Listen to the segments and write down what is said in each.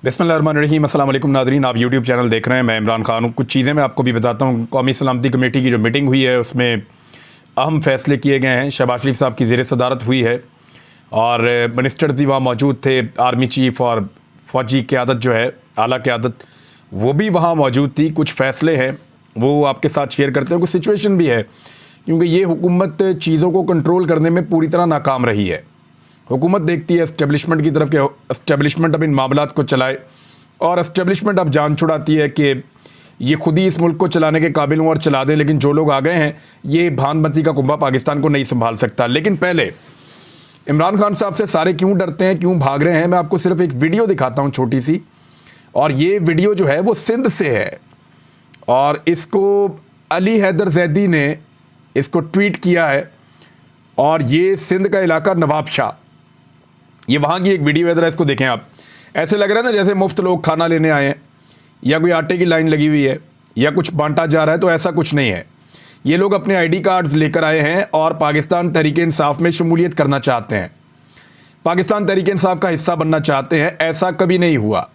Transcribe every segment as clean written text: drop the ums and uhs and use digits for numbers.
बिस्मिल्लाहिर्रहमानिर्रहीम। अस्सलाम वालेकुम नाज़रीन, आप यूट्यूब चैनल देख रहे हैं। मैं इमरान खान हूँ। कुछ चीज़ें मैं आपको भी बताता हूँ। कौमी सलामती कमेटी की जो मीटिंग हुई है उसमें अहम फैसले किए गए हैं। शहबाज शरीफ साहब की ज़ेर सदारत हुई है और मिनिस्टर भी वहाँ मौजूद थे। आर्मी चीफ़ और फ़ौजी क़यादत जो है, आला क़यादत, वो भी वहाँ मौजूद थी। कुछ फ़ैसले हैं वो आपके साथ शेयर करते हैं। कुछ सिचुएशन भी है, क्योंकि ये हुकूमत चीज़ों को कंट्रोल करने में पूरी तरह नाकाम रही है। हुकूमत देखती है एस्टेब्लिशमेंट की तरफ के एस्टेब्लिशमेंट अब इन मामलात को चलाए, और एस्टेब्लिशमेंट अब जान छुड़ाती है कि ये खुद ही इस मुल्क को चलाने के काबिल हों और चला दें, लेकिन जो लोग आ गए हैं ये भानमती का कुंभा पाकिस्तान को नहीं संभाल सकता। लेकिन पहले इमरान खान साहब से सारे क्यों डरते हैं, क्यों भाग रहे हैं, मैं आपको सिर्फ एक वीडियो दिखाता हूँ छोटी सी। और ये वीडियो जो है वो सिंध से है, और इसको अली हैदर जैदी ने इसको ट्वीट किया है। और ये सिंध का इलाका नवाबशाह, ये वहाँ की एक वीडियो है। ज़रा इसको देखें आप। ऐसे लग रहा है ना जैसे मुफ्त लोग खाना लेने आए हैं, या कोई आटे की लाइन लगी हुई है, या कुछ बांटा जा रहा है। तो ऐसा कुछ नहीं है। ये लोग अपने आईडी कार्ड्स लेकर आए हैं और पाकिस्तान तहरीक इंसाफ में शमूलियत करना चाहते हैं, पाकिस्तान तहरीक इंसाफ का हिस्सा बनना चाहते हैं। ऐसा कभी नहीं हुआ।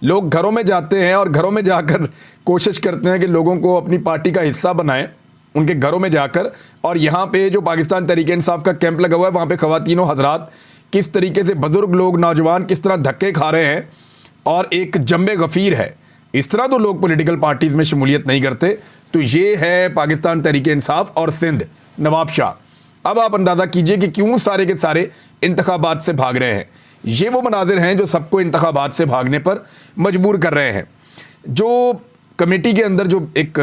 लोग घरों में जाते हैं और घरों में जाकर कोशिश करते हैं कि लोगों को अपनी पार्टी का हिस्सा बनाएं, उनके घरों में जाकर। और यहाँ पे जो पाकिस्तान तहरीक इंसाफ का कैंप लगा हुआ है, वहाँ पे ख़वातीन और हज़रात, किस तरीके से बुज़ुर्ग लोग, नौजवान किस तरह धक्के खा रहे हैं, और एक जम्बे गफ़ीर है। इस तरह तो लोग पॉलिटिकल पार्टीज़ में शमूलियत नहीं करते। तो ये है पाकिस्तान तहरीक इंसाफ और सिंध नवाबशाह। अब आप अंदाज़ा कीजिए कि क्यों सारे के सारे इंतखाबात से भाग रहे हैं। ये वो मनाजिर हैं जो सबको इंतखाबात से भागने पर मजबूर कर रहे हैं। जो कमेटी के अंदर जो एक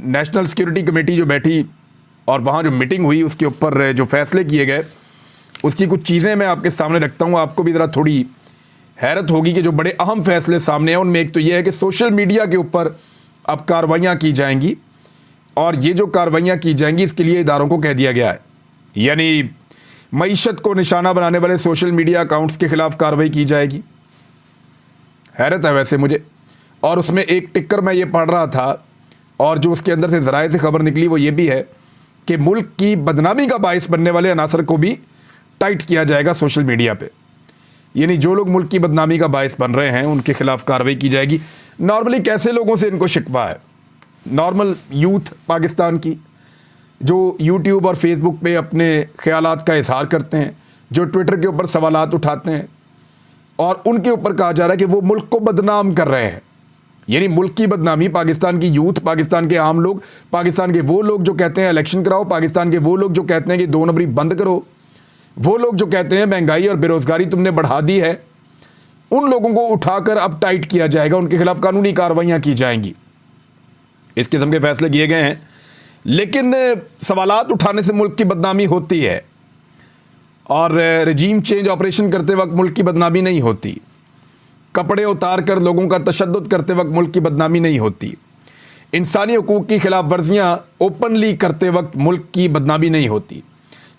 नेशनल सिक्योरिटी कमेटी जो बैठी और वहाँ जो मीटिंग हुई, उसके ऊपर जो फैसले किए गए, उसकी कुछ चीज़ें मैं आपके सामने रखता हूँ। आपको भी ज़रा थोड़ी हैरत होगी कि जो बड़े अहम फैसले सामने हैं उनमें एक तो ये है कि सोशल मीडिया के ऊपर अब कार्रवाइयाँ की जाएंगी, और ये जो कार्रवाइयाँ की जाएंगी इसके लिए इदारों को कह दिया गया है। यानी मईशत को निशाना बनाने वाले सोशल मीडिया अकाउंट्स के खिलाफ कार्रवाई की जाएगी। हैरत है वैसे मुझे। और उसमें एक टिक्कर मैं ये पढ़ रहा था, और जो उसके अंदर से ज़राए से खबर निकली वो ये भी है कि मुल्क की बदनामी का बाइस बनने वाले अनासर को भी टाइट किया जाएगा सोशल मीडिया पे। यानी जो लोग मुल्क की बदनामी का बाइस बन रहे हैं उनके खिलाफ कार्रवाई की जाएगी। नॉर्मली कैसे लोगों से इनको शिकवा है? नॉर्मल यूथ पाकिस्तान की, जो यूट्यूब और फेसबुक पे अपने ख्यालात का इजहार करते हैं, जो ट्विटर के ऊपर सवालात उठाते हैं, और उनके ऊपर कहा जा रहा है कि वो मुल्क को बदनाम कर रहे हैं। यानी मुल्क की बदनामी, पाकिस्तान की यूथ, पाकिस्तान के आम लोग, पाकिस्तान के वो लोग जो कहते हैं इलेक्शन कराओ, पाकिस्तान के वो लोग जो कहते हैं कि 2 नंबरी बंद करो, वो लोग जो कहते हैं महंगाई और बेरोज़गारी तुमने बढ़ा दी है, उन लोगों को उठाकर अब टाइट किया जाएगा, उनके खिलाफ कानूनी कार्रवाइयाँ की जाएंगी। इस किस्म के फैसले किए गए हैं। लेकिन सवालात उठाने से मुल्क की बदनामी होती है, और रजीम चेंज ऑपरेशन करते वक्त मुल्क की बदनामी नहीं होती। कपड़े उतार कर लोगों का तशद्दुद करते वक्त मुल्क की बदनामी नहीं होती। इंसानी हकूक़ की खिलाफ वर्जियाँ ओपनली करते वक्त मुल्क की बदनामी नहीं होती।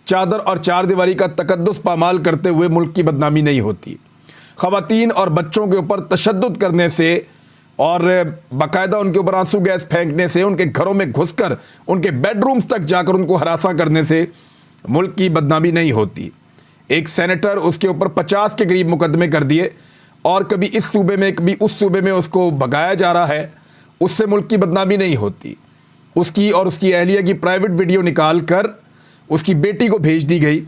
चादर और चार दीवारी का तकद्दुस पामाल करते हुए मुल्क की बदनामी नहीं होती। ख़वातीन और बच्चों के ऊपर तशद्दुद करने से और बाकायदा उनके ऊपर आंसू गैस फेंकने से, उनके घरों में घुसकर उनके बेडरूम्स तक जाकर उनको हरासा करने से मुल्क की बदनामी नहीं होती। एक सेनेटर, उसके ऊपर 50 के करीब मुकदमे कर दिए, और कभी इस सूबे में कभी उस सूबे में उसको भगाया जा रहा है, उससे मुल्क की बदनामी नहीं होती। उसकी और उसकी अहलिया की प्राइवेट वीडियो निकाल कर उसकी बेटी को भेज दी गई,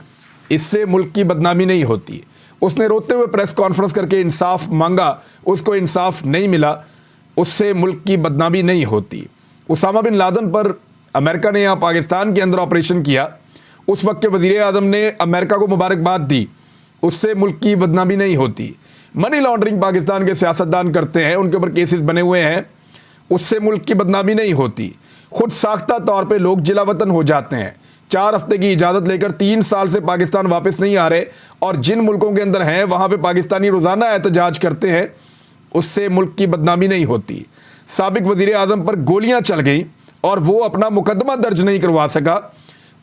इससे मुल्क की बदनामी नहीं होती। उसने रोते हुए प्रेस कॉन्फ्रेंस करके इंसाफ मांगा, उसको इंसाफ नहीं मिला, उससे मुल्क की बदनामी नहीं होती। उसामा बिन लादेन पर अमेरिका ने यहाँ पाकिस्तान के अंदर ऑपरेशन किया, उस वक्त के वज़ीर आज़म ने अमेरिका को मुबारकबाद दी, उससे मुल्क की बदनामी नहीं होती। मनी लॉन्ड्रिंग पाकिस्तान के सियासतदान करते हैं, उनके ऊपर केसेस बने हुए हैं, उससे मुल्क की बदनामी नहीं होती। खुद साख्ता तौर पे लोग जिला वतन हो जाते हैं, 4 हफ्ते की इजाज़त लेकर 3 साल से पाकिस्तान वापस नहीं आ रहे, और जिन मुल्कों के अंदर हैं वहाँ पे पाकिस्तानी रोज़ाना एहतजाज करते हैं, उससे मुल्क की बदनामी नहीं होती। साबिक वज़ीर आज़म पर गोलियाँ चल गई और वो अपना मुकदमा दर्ज नहीं करवा सका,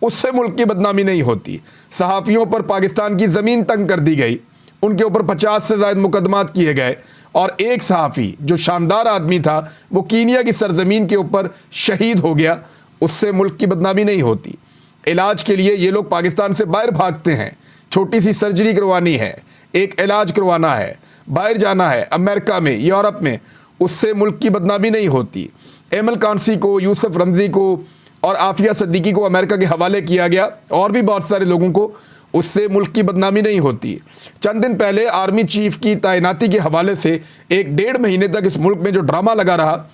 उससे मुल्क की बदनामी नहीं होती। सहाफ़ियों पर पाकिस्तान की ज़मीन तंग कर दी गई, उनके ऊपर 50 से ज़ायद मुकदमात किए गए, और एक सहाफ़ी जो शानदार आदमी था वो कीनिया की सरजमीन के ऊपर शहीद हो गया, उससे मुल्क की बदनामी नहीं होती। इलाज के लिए ये लोग पाकिस्तान से बाहर भागते हैं, छोटी सी सर्जरी करवानी है, एक इलाज करवाना है, बाहर जाना है अमेरिका में, यूरोप में, उससे मुल्क की बदनामी नहीं होती। एमल कांसी को, यूसुफ रमज़ी को और आफिया सिद्दीकी को अमेरिका के हवाले किया गया, और भी बहुत सारे लोगों को, उससे मुल्क की बदनामी नहीं होती। चंद दिन पहले आर्मी चीफ की तैनाती के हवाले से 1-1.5 महीने तक इस मुल्क में जो ड्रामा लगा रहा,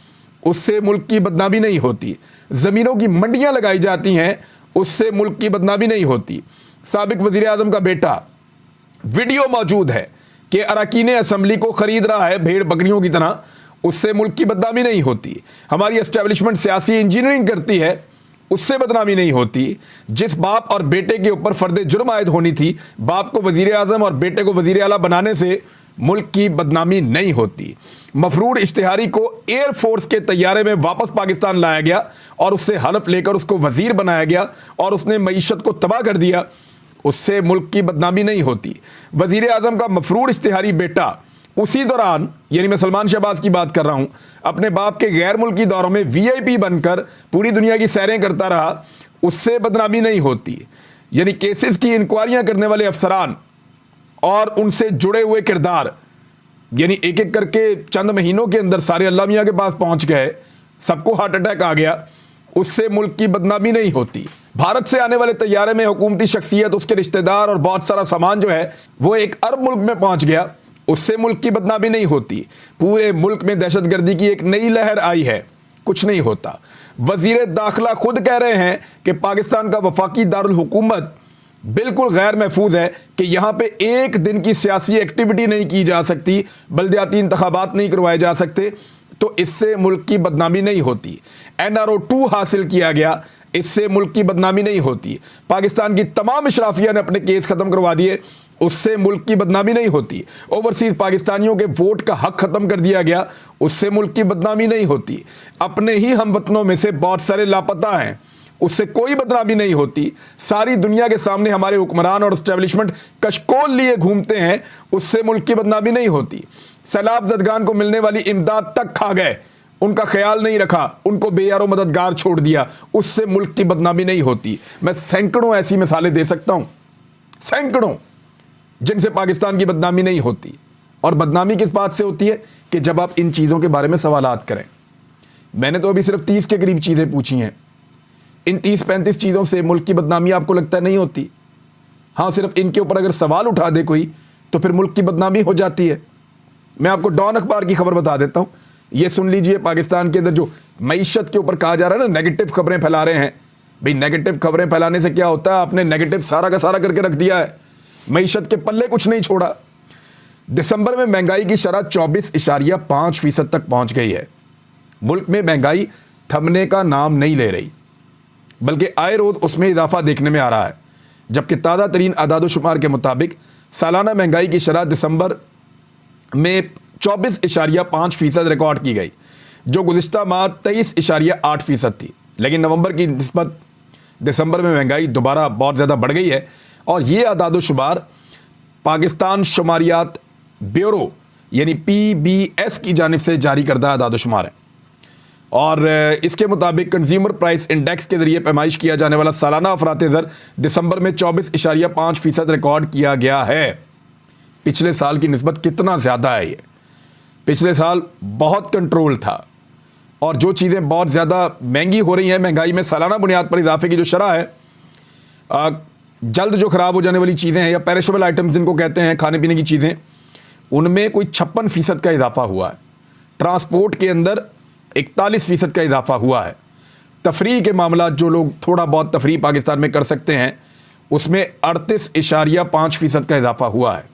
उससे मुल्क की बदनामी नहीं होती। ज़मीनों की मंडियां लगाई जाती हैं, उससे मुल्क की बदनामी नहीं होती। साबिक वज़ीर आज़म का बेटा, वीडियो मौजूद है कि अरकान असम्बली को ख़रीद रहा है भेड़ बकरियों की तरह, उससे मुल्क की बदनामी नहीं होती। हमारी एस्टेब्लिशमेंट सियासी इंजीनियरिंग करती है, उससे बदनामी नहीं होती। जिस बाप और बेटे के ऊपर फर्द जुर्म आयद होनी थी, बाप को वज़ीर आज़म और बेटे को वज़ीर आला बनाने से मुल्क की बदनामी नहीं होती। मफरूर इश्तिहारी को एयरफोर्स के तैयारे में वापस पाकिस्तान लाया गया और उससे हलफ लेकर उसको वज़ीर बनाया गया और उसने मईशत को तबाह कर दिया, उससे मुल्क की बदनामी नहीं होती। वज़ीर आज़म का मफरूर इश्तिहारी बेटा उसी दौरान, यानी मैं सलमान शहबाज की बात कर रहा हूं, अपने बाप के गैर मुल्की दौरों में VIP बनकर पूरी दुनिया की सैरें करता रहा, उससे बदनामी नहीं होती। यानी केसेस की इंक्वायरियां करने वाले अफसरान और उनसे जुड़े हुए किरदार, यानी एक एक करके चंद महीनों के अंदर सारे अल्लाह मियां के पास पहुंच गए, सबको हार्ट अटैक आ गया, उससे मुल्क की बदनामी नहीं होती। भारत से आने वाले तैयारे में हुकूमती शख्सियत, उसके रिश्तेदार और बहुत सारा सामान जो है वो एक अरब मुल्क में पहुंच गया, उससे मुल्क की बदनामी नहीं होती। पूरे मुल्क में दहशतगर्दी की एक नई लहर आई है, कुछ नहीं होता। वजीर दाखिला खुद कह रहे हैं कि पाकिस्तान का वफाकी दारुल हुकूमत बिल्कुल गैर महफूज है, कि यहाँ पे एक दिन की सियासी एक्टिविटी नहीं की जा सकती, बल्दियाती इंतखाबात नहीं करवाए जा सकते, तो इससे मुल्क की बदनामी नहीं होती। NRO 2 हासिल किया गया, इससे मुल्क की बदनामी नहीं होती। पाकिस्तान की तमाम इशराफिया ने अपने केस खत्म करवा दिए, उससे मुल्क की बदनामी नहीं होती। ओवरसीज पाकिस्तानियों के वोट का हक खत्म कर दिया गया, उससे मुल्क की बदनामी नहीं होती। अपने ही हमवतनों में से बहुत सारे लापता हैं, उससे कोई बदनामी नहीं होती। सारी दुनिया के सामने हमारे हुक्मरान और एस्टेब्लिशमेंट कशकोल लिए घूमते हैं, उससे मुल्क की बदनामी नहीं होती। सैलाब ज़दगान को मिलने वाली इमदाद तक खा गए, उनका ख्याल नहीं रखा, उनको बेयारो मददगार छोड़ दिया, उससे मुल्क की बदनामी नहीं होती। मैं सैकड़ों ऐसी मिसालें दे सकता हूं, सैकड़ों, जिनसे पाकिस्तान की बदनामी नहीं होती। और बदनामी किस बात से होती है कि जब आप इन चीज़ों के बारे में सवालात करें। मैंने तो अभी सिर्फ 30 के करीब चीज़ें पूछी हैं, इन 30-35 चीज़ों से मुल्क की बदनामी आपको लगता नहीं होती? हाँ, सिर्फ इनके ऊपर अगर सवाल उठा दे कोई तो फिर मुल्क की बदनामी हो जाती है। मैं आपको डॉन अखबार की खबर बता देता हूँ, ये सुन लीजिए। पाकिस्तान के अंदर जो मईशत के ऊपर कहा जा रहा है ना, नेगेटिव खबरें फैला रहे हैं, भाई नेगेटिव खबरें फैलाने से क्या होता है, आपने नेगेटिव सारा का सारा करके रख दिया है, मईशत के पल्ले कुछ नहीं छोड़ा। दिसंबर में महंगाई की शरह 24.5% तक पहुंच गई है। मुल्क में महंगाई थमने का नाम नहीं ले रही, बल्कि आए रोज उसमें इजाफा देखने में आ रहा है। जबकि ताज़ा तरीन आदादोशुमार के मुताबिक सालाना महंगाई की शरह दिसंबर में 24.5% रिकॉर्ड की गई, जो गुज़िश्ता माह 23.8% थी। लेकिन नवंबर की निस्बत दिसंबर में महंगाई दोबारा बहुत ज़्यादा बढ़ गई है। और ये आदादोशुमार पाकिस्तान शुमारियात ब्यूरो यानी PBS की जानिब से जारी करदा आदादोशुमार है। और इसके मुताबिक कंज्यूमर प्राइस इंडेक्स के ज़रिए पैमाइश किया जाने वाला सालाना अफराते ज़र दिसंबर में 24.5% रिकॉर्ड किया गया है। पिछले साल की निस्बत कितना ज़्यादा है ये, पिछले साल बहुत कंट्रोल था। और जो चीज़ें बहुत ज़्यादा महंगी हो रही हैं, महंगाई में सालाना बुनियाद पर इजाफे की जो शरह है, जल्द जो ख़राब हो जाने वाली चीज़ें हैं या पेरिशेबल आइटम्स जिनको कहते हैं, खाने पीने की चीज़ें, उनमें कोई 56% का इजाफा हुआ है। ट्रांसपोर्ट के अंदर 41% का इजाफा हुआ है। तफरीह के मामला, जो लोग थोड़ा बहुत तफरीह पाकिस्तान में कर सकते हैं, उसमें 38.5% का इजाफा हुआ है।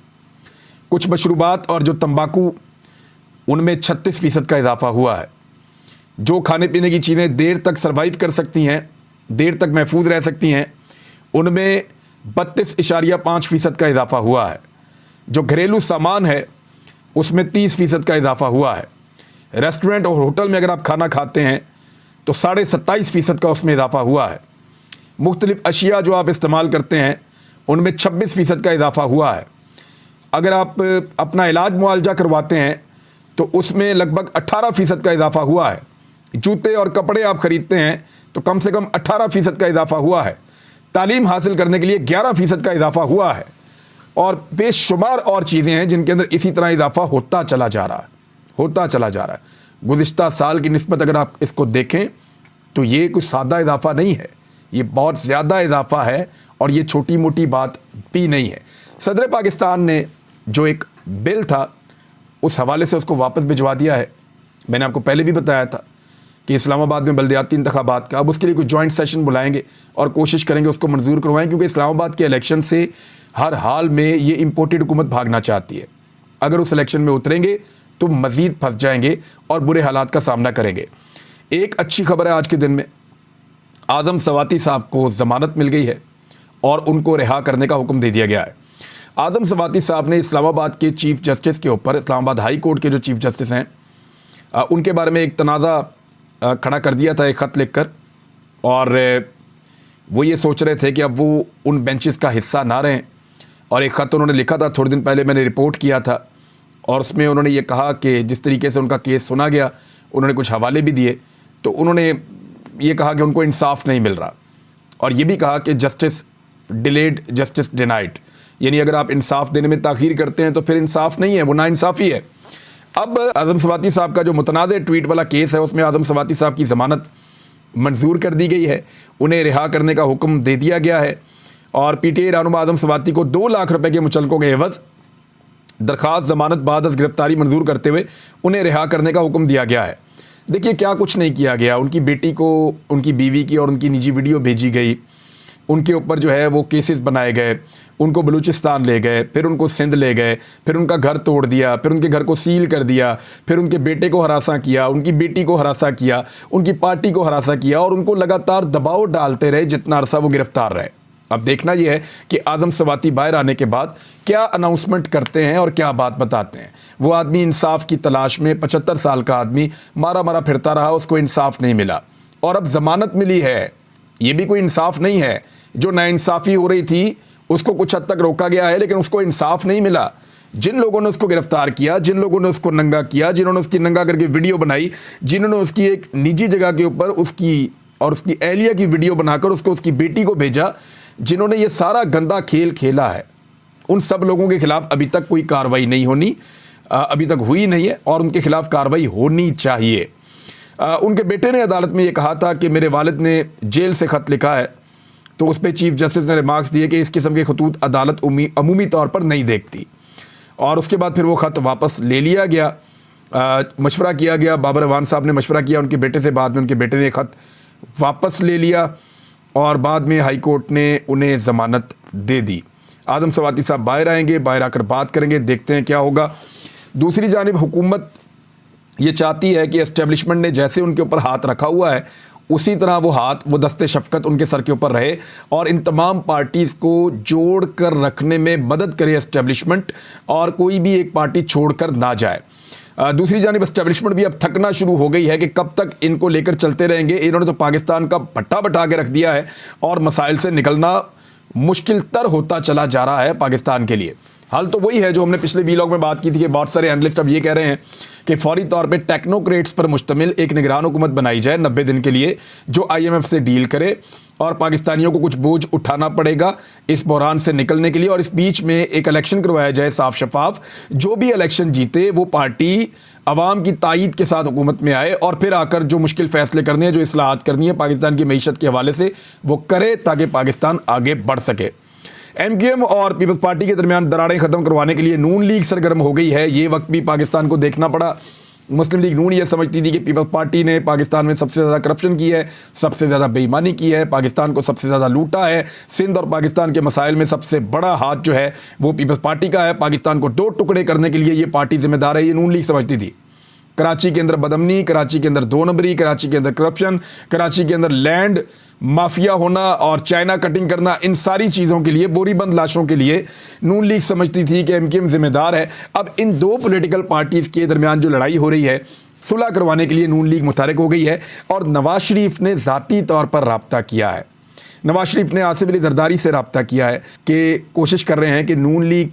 कुछ मशरूबात और जो तंबाकू, उनमें 36% का इजाफा हुआ है। जो खाने पीने की चीज़ें देर तक सर्वाइव कर सकती हैं, देर तक महफूज रह सकती हैं, उनमें 32.5% का इजाफा हुआ है। जो घरेलू सामान है उसमें 30% का इजाफा हुआ है। रेस्टोरेंट और होटल में अगर आप खाना खाते हैं तो 27.5% का उसमें इजाफा हुआ है। मुख्तलिफ अशिया जो आप इस्तेमाल करते हैं उनमें 26% का इजाफा हुआ है। अगर आप अपना इलाज मुआवजा करवाते हैं तो उसमें लगभग 18% का इजाफा हुआ है। जूते और कपड़े आप ख़रीदते हैं तो कम से कम 18% का इजाफा हुआ है। तालीम हासिल करने के लिए 11% का इजाफा हुआ है। और बेशुमार और चीज़ें हैं जिनके अंदर इसी तरह इजाफा होता चला जा रहा है। गुज़िश्ता साल की निस्बत अगर आप इसको देखें तो ये कोई सादा इजाफा नहीं है, ये बहुत ज़्यादा इजाफा है और ये छोटी मोटी बात भी नहीं है। सदर पाकिस्तान ने जो एक बिल था उस हवाले से उसको वापस भिजवा दिया है। मैंने आपको पहले भी बताया था कि इस्लामाबाद में बल्दियाती इंतखाबात का अब उसके लिए कोई जॉइंट सेशन बुलाएंगे और कोशिश करेंगे उसको मंजूर करवाएं, क्योंकि इस्लामाबाद के इलेक्शन से हर हाल में ये इम्पोर्टेड हुकूमत भागना चाहती है। अगर उस इलेक्शन में उतरेंगे तो मज़ीद फंस जाएंगे और बुरे हालात का सामना करेंगे। एक अच्छी खबर है आज के दिन में, आज़म सवाती साहब को ज़मानत मिल गई है और उनको रिहा करने का हुक्म दे दिया गया है। आज़म सवाती साहब ने इस्लामाबाद के चीफ जस्टिस के ऊपर, इस्लामाबाद हाई कोर्ट के जो चीफ जस्टिस हैं, उनके बारे में एक तनाज़ा खड़ा कर दिया था एक ख़त लिखकर, और वो ये सोच रहे थे कि अब वो उन बेंचेस का हिस्सा ना रहें। और एक ख़त उन्होंने लिखा था, थोड़े दिन पहले मैंने रिपोर्ट किया था, और उसमें उन्होंने ये कहा कि जिस तरीके से उनका केस सुना गया, उन्होंने कुछ हवाले भी दिए, तो उन्होंने ये कहा कि उनको इंसाफ नहीं मिल रहा, और ये भी कहा कि जस्टिस डिलेड जस्टिस डिनाइड, यानी अगर आप इंसाफ देने में ताख़ीर करते हैं तो फिर इंसाफ नहीं है, वो नाइंसाफ़ी है। अब आज़म सवाती साहब का जो मुतनाज़ ट्वीट वाला केस है उसमें आज़म सवाती साहब की ज़मानत मंजूर कर दी गई है, उन्हें रिहा करने का हुक्म दे दिया गया है, और पीटीआई रहनुमा आज़म सवाती को 2 लाख रुपए के मुचलकों के एवज़ दरख्वास्त ज़मानत बाद अज़ गिरफ्तारी मंजूर करते हुए उन्हें रिहा करने का हुक्म दिया गया है। देखिए क्या कुछ नहीं किया गया, उनकी बेटी को उनकी बीवी की और उनकी निजी वीडियो भेजी गई, उनके ऊपर जो है वो केसेस बनाए गए, उनको बलूचिस्तान ले गए, फिर उनको सिंध ले गए, फिर उनका घर तोड़ दिया, फिर उनके घर को सील कर दिया, फिर उनके बेटे को हरासा किया, उनकी बेटी को हरासा किया, उनकी पार्टी को हरासा किया, और उनको लगातार दबाव डालते रहे जितना अरसा वो गिरफ्तार रहे। अब देखना यह है कि आज़म सवाती बाहर आने के बाद क्या अनाउंसमेंट करते हैं और क्या बात बताते हैं। वो आदमी इंसाफ की तलाश में, 75 साल का आदमी मारा मारा फिरता रहा, उसको इंसाफ नहीं मिला, और अब ज़मानत मिली है, ये भी कोई इंसाफ नहीं है। जो नाइंसाफ़ी हो रही थी उसको कुछ हद तक रोका गया है, लेकिन उसको इंसाफ नहीं मिला। जिन लोगों ने उसको गिरफ्तार किया, जिन लोगों ने उसको नंगा किया, जिन्होंने उसकी नंगा करके वीडियो बनाई, जिन्होंने उसकी एक निजी जगह के ऊपर उसकी और उसकी एहलिया की वीडियो बनाकर उसको उसकी बेटी को भेजा, जिन्होंने ये सारा गंदा खेल खेला है, उन सब लोगों के खिलाफ अभी तक कोई कार्रवाई नहीं होनी, अभी तक हुई नहीं है, और उनके खिलाफ कार्रवाई होनी चाहिए। उनके बेटे ने अदालत में ये कहा था कि मेरे वालिद ने जेल से ख़त लिखा है, तो उस पर चीफ जस्टिस ने रिमार्क्स दिए कि इस किस्म के खतूत अदालत अमूमी तौर पर नहीं देखती, और उसके बाद फिर वो ख़त वापस ले लिया गया। मशवरा किया गया, बाबर अवान साहब ने मशवरा किया उनके बेटे से, बाद में उनके बेटे ने ख़त वापस ले लिया, और बाद में हाई कोर्ट ने उन्हें ज़मानत दे दी। आज़म सवाती साहब बाहर आएंगे, बाहर आकर बात करेंगे, देखते हैं क्या होगा। दूसरी जानिब हुकूमत ये चाहती है कि एस्टेब्लिशमेंट ने जैसे उनके ऊपर हाथ रखा हुआ है उसी तरह वो हाथ, वो दस्ते शफ़क़त उनके सर के ऊपर रहे, और इन तमाम पार्टीज़ को जोड़ कर रखने में मदद करे एस्टेब्लिशमेंट, और कोई भी एक पार्टी छोड़ कर ना जाए। दूसरी जानिब एस्टेब्लिशमेंट भी अब थकना शुरू हो गई है कि कब तक इनको लेकर चलते रहेंगे। इन्होंने तो पाकिस्तान का भट्टा बटा के रख दिया है, और मसाइल से निकलना मुश्किल तर होता चला जा रहा है पाकिस्तान के लिए। हाल तो वही है जो हमने पिछले व्लॉग में बात की थी कि बहुत सारे एनालिस्ट अब ये कह रहे हैं कि फौरी तौर पे टेक्नोक्रेट्स पर मुश्तमिल एक निगरान हुकूमत बनाई जाए 90 दिन के लिए, जो IMF से डील करे, और पाकिस्तानियों को कुछ बोझ उठाना पड़ेगा इस बहरान से निकलने के लिए, और इस बीच में एक इलेक्शन करवाया जाए साफ शफाफ। जो भी इलेक्शन जीते वो पार्टी अवाम की तायीद के साथ हुकूमत में आए, और फिर आकर जो मुश्किल फैसले करने हैं, जो इस्लाहात करनी है पाकिस्तान की मईशत के हवाले से, वो करे, ताकि पाकिस्तान आगे बढ़ सके। MKM और पीपल्स पार्टी के दरमियान दरारें ख़त्म करवाने के लिए नून लीग सरगर्म हो गई है। ये वक्त भी पाकिस्तान को देखना पड़ा। मुस्लिम लीग नून ये समझती थी कि पीपल्स पार्टी ने पाकिस्तान में सबसे ज़्यादा करप्शन की है, सबसे ज़्यादा बेईमानी की है, पाकिस्तान को सबसे ज़्यादा लूटा है। सिंध और पाकिस्तान के मसाइल में सबसे बड़ा हाथ जो है वो पीपल्स पार्टी का है। पाकिस्तान को 2 टुकड़े करने के लिए ये पार्टी जिम्मेदार है, ये नून लीग समझती थी। कराची के अंदर बदअमनी, कराची के अंदर 2 नंबरी, कराची के अंदर करप्शन, कराची के अंदर लैंड माफिया होना और चाइना कटिंग करना, इन सारी चीज़ों के लिए, बोरीबंद लाशों के लिए नून लीग समझती थी कि MKM जिम्मेदार है। अब इन 2 पॉलिटिकल पार्टीज़ के दरमियान जो लड़ाई हो रही है, सुलह करवाने के लिए नून लीग मुतहरिक हो गई है, और नवाज शरीफ ने ज़ाती तौर पर रब्ता किया है। नवाज शरीफ ने आसिफ अली जरदारी से रब्ता किया है कि कोशिश कर रहे हैं कि नून लीग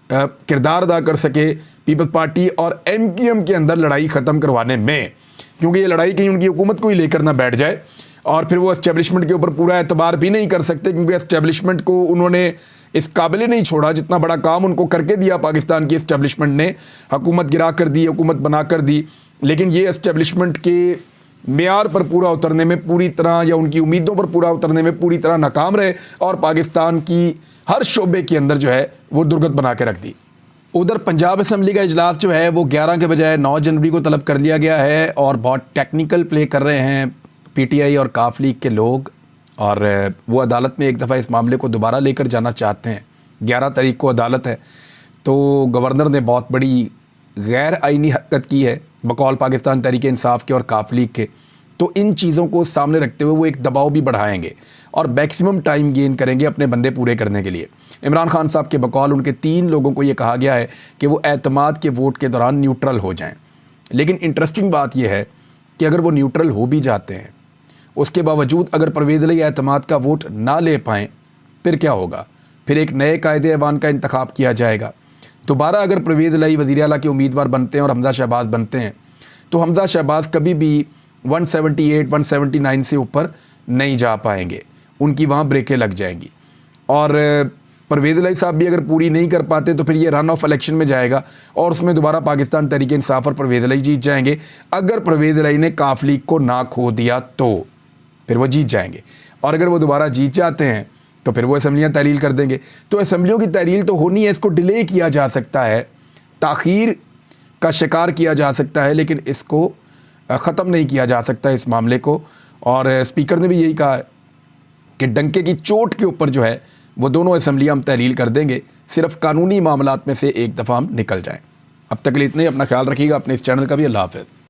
किरदार अदा कर सके पीपल्स पार्टी और MKM के अंदर लड़ाई ख़त्म करवाने में, क्योंकि ये लड़ाई कहीं उनकी हुकूमत को ही लेकर ना बैठ जाए। और फिर वो एस्टेब्लिशमेंट के ऊपर पूरा एतबार भी नहीं कर सकते, क्योंकि एस्टेब्लिशमेंट को उन्होंने इस काबिल नहीं छोड़ा जितना बड़ा काम उनको करके दिया पाकिस्तान की एस्टेब्लिशमेंट ने। हुकूमत गिरा कर दी, हुकूमत बना कर दी, लेकिन ये एस्टेब्लिशमेंट के मेयार पर पूरा उतरने में पूरी तरह, या उनकी उम्मीदों पर पूरा उतरने में पूरी तरह नाकाम रहे और पाकिस्तान की हर शोबे के अंदर जो है वो दुर्गत बना के रख दी। उधर पंजाब असम्बली का इजलास जो है वो 11 के बजाय 9 जनवरी को तलब कर लिया गया है और बहुत टेक्निकल प्ले कर रहे हैं पीटीआई और काफ लीग के लोग, और वो अदालत में एक दफ़ा इस मामले को दोबारा लेकर जाना चाहते हैं। 11 तारीख को अदालत है, तो गवर्नर ने बहुत बड़ी गैर आइनी हरकत की है बकौल पाकिस्तान तहरीक इंसाफ के और काफ लीग के। तो इन चीज़ों को सामने रखते हुए वो एक दबाव भी बढ़ाएंगे और मैक्सिमम टाइम गेन करेंगे अपने बंदे पूरे करने के लिए। इमरान खान साहब के बकौल उनके 3 लोगों को ये कहा गया है कि वो एतमाद के वोट के दौरान न्यूट्रल हो जाएं। लेकिन इंटरेस्टिंग बात यह है कि अगर वो न्यूट्रल हो भी जाते हैं, उसके बावजूद अगर परवेज़ इलाही एतमाद का वोट ना ले पाएँ, फिर क्या होगा? फिर एक नए कायदे ऐवान का इंतखाब किया जाएगा। दोबारा अगर परवेज़ इलाही वज़ीर आला के उम्मीदवार बनते हैं और हमजा शहबाज बनते हैं, तो हमजा शहबाज कभी भी 178, 179 से ऊपर नहीं जा पाएंगे, उनकी वहाँ ब्रेकें लग जाएंगी। और परवेज़ इलाही साहब भी अगर पूरी नहीं कर पाते तो फिर ये रन ऑफ इलेक्शन में जाएगा और उसमें दोबारा पाकिस्तान तहरीक इंसाफ और परवेज़ इलाही जीत जाएंगे। अगर परवेज़ इलाही ने काफ लीग को ना खो दिया तो फिर वो जीत जाएंगे, और अगर वो दोबारा जीत जाते हैं तो फिर वो असम्बलियाँ तहलील कर देंगे। तो असम्बलियों की तहलील तो होनी है, इसको डिले किया जा सकता है, ताख़ीर का शिकार किया जा सकता है, लेकिन इसको ख़त्म नहीं किया जा सकता इस मामले को। और स्पीकर ने भी यही कहा है कि डंके की चोट के ऊपर जो है वो दोनों असम्बलियाँ हम तहलील कर देंगे, सिर्फ कानूनी मामलात में से एक दफ़ा हम निकल जाएँ। अब तक के लिए इतने ही। अपना ख्याल रखिएगा, अपने इस चैनल का भी। अल्लाह हाफ़िज़।